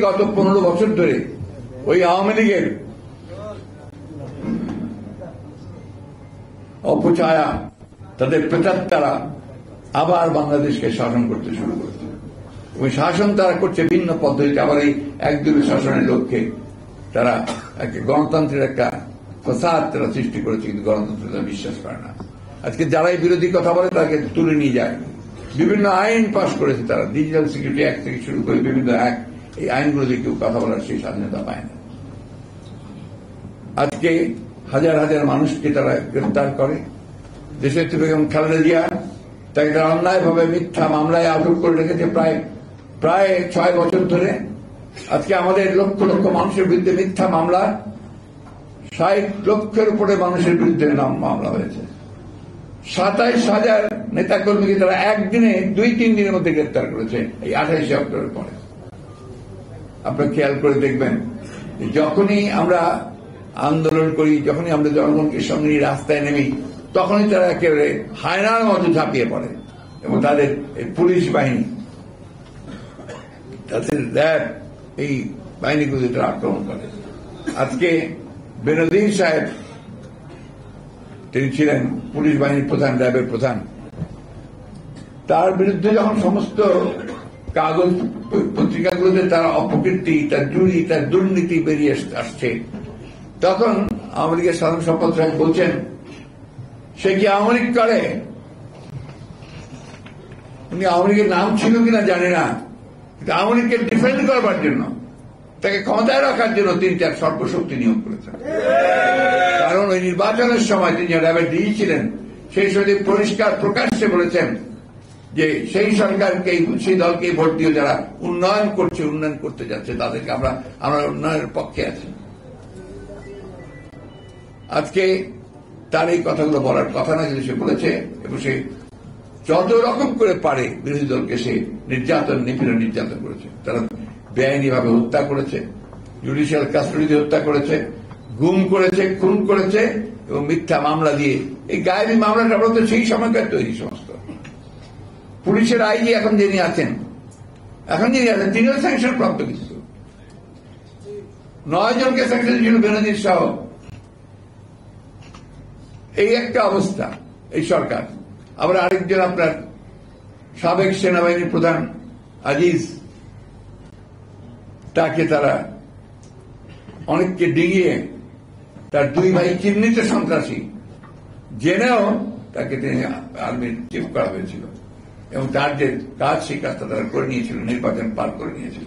গত 15 বছর ধরে ওই আওয়ামী লীগের অপছায়া, তাদের প্রেতাত্মারা আবার বাংলাদেশকে শাসন করতে শুরু করেছে। ওই শাসন তারা করছে ভিন্ন পদ্ধতিতে। আবার এই একদলীয় শাসনের লক্ষ্যে তারা গণতন্ত্রের একটা ফসাদ তারা সৃষ্টি করেছে, কিন্তু গণতন্ত্র তারা বিশ্বাস করে না। আজকে যারাই বিরোধী কথা বলে তাকে তুলে নিয়ে যায়। বিভিন্ন আইন পাশ করেছে তারা, ডিজিটাল সিকিউরিটি অ্যাক্ট থেকে শুরু করে বিভিন্ন অ্যাক্ট। এই আইনগুলো দিয়ে কেউ কথা বলার সেই স্বাধীনতা পায় না। আজকে হাজার হাজার মানুষকে তারা গ্রেফতার করে। দেশের বেগম খালেদা জিয়া তাকে তারা অন্যায়ভাবে মিথ্যা মামলায় আটক করে রেখেছে প্রায় 6 বছর ধরে। আজকে আমাদের লক্ষ লক্ষ মানুষের বিরুদ্ধে মিথ্যা মামলা, 60 লক্ষের উপরে মানুষের বিরুদ্ধে মামলা হয়েছে। 27,000 নেতাকর্মীকে তারা একদিনে 2-3 দিনের মধ্যে গ্রেফতার করেছে এই 28 অক্টোবরের পরে। আপনারা খেয়াল করে দেখবেন, যখনই আমরা আন্দোলন করি, যখনই আমরা জনগণকে সঙ্গে নিয়ে রাস্তায় নেমি, তখনই তারা একেবারে হায়নার মতো ঝাঁপিয়ে পড়ে এবং তাদের পুলিশ বাহিনী, তাদের র্যাব, এই বাহিনীগুলি তারা আক্রমণ করে। আজকে বেনজির সাহেব, তিনি ছিলেন পুলিশ বাহিনীর প্রধান, র্যাবের প্রধান। তার বিরুদ্ধে যখন সমস্ত কাগজ পত্রিকাগুলোতে তার অপকীর্তি, তার চুরি, তার দুর্নীতি বেরিয়ে আসছে, তখন আওয়ামী লীগের সাধারণ সম্পাদক সাহেব বলছেন সে কি আওয়ামী লীগ করে। উনি আওয়ামী লীগের নাম ছিল কিনা জানি না, কিন্তু আওয়ামী লীগকে ডিফেন্ড করবার জন্য, তাকে ক্ষমতায় রাখার জন্য তিনি তার সর্বশক্তি নিয়োগ করেছেন। কারণ ওই নির্বাচনের সময় তিনি র্যাবের ডিজি ছিলেন, সেই সময় পরিষ্কার প্রকাশ্যে বলেছেন যে সেই সরকারকে, সেই দলকে ভোট দিয়ে যারা উন্নয়ন করছে, উন্নয়ন করতে যাচ্ছে, তাদেরকে আমরা উন্নয়নের পক্ষে আছি। আজকে তার এই কথাগুলো বলার কথা না, কিন্তু সে বলেছে, এবং সে যত রকম করে পারে বিরোধী দলকে সে নির্যাতন করেছে। তারা বেআইনিভাবে হত্যা করেছে, জুডিশিয়াল কাস্টডিতে হত্যা করেছে, গুম করেছে, খুন করেছে, এবং মিথ্যা মামলা দিয়ে, এই গায়েবী মামলাটা বলতে সেই সময়কার তৈরি সমস্ত। পুলিশের আইজি এখন যিনি আছেন তিনিও স্যাংশন প্রাপ্ত। কিছু 9 জনকে স্যাংশন ছিল, বেনজির সহ। এই একটা অবস্থা এই সরকার। আবার আরেকজন আপনার সাবেক সেনাবাহিনীর প্রধান আজিজ, তাকে তারা অনেককে ডিঙিয়ে, তার 2 ভাই চিহ্নিত সন্ত্রাসী জেনেও তাকে তিনি আর্মির চিফ করা হয়েছিল, এবং তার যে কাজ সেই কাজটা তারা করে নিয়েছিল, নির্বাচন পার করে নিয়েছিল।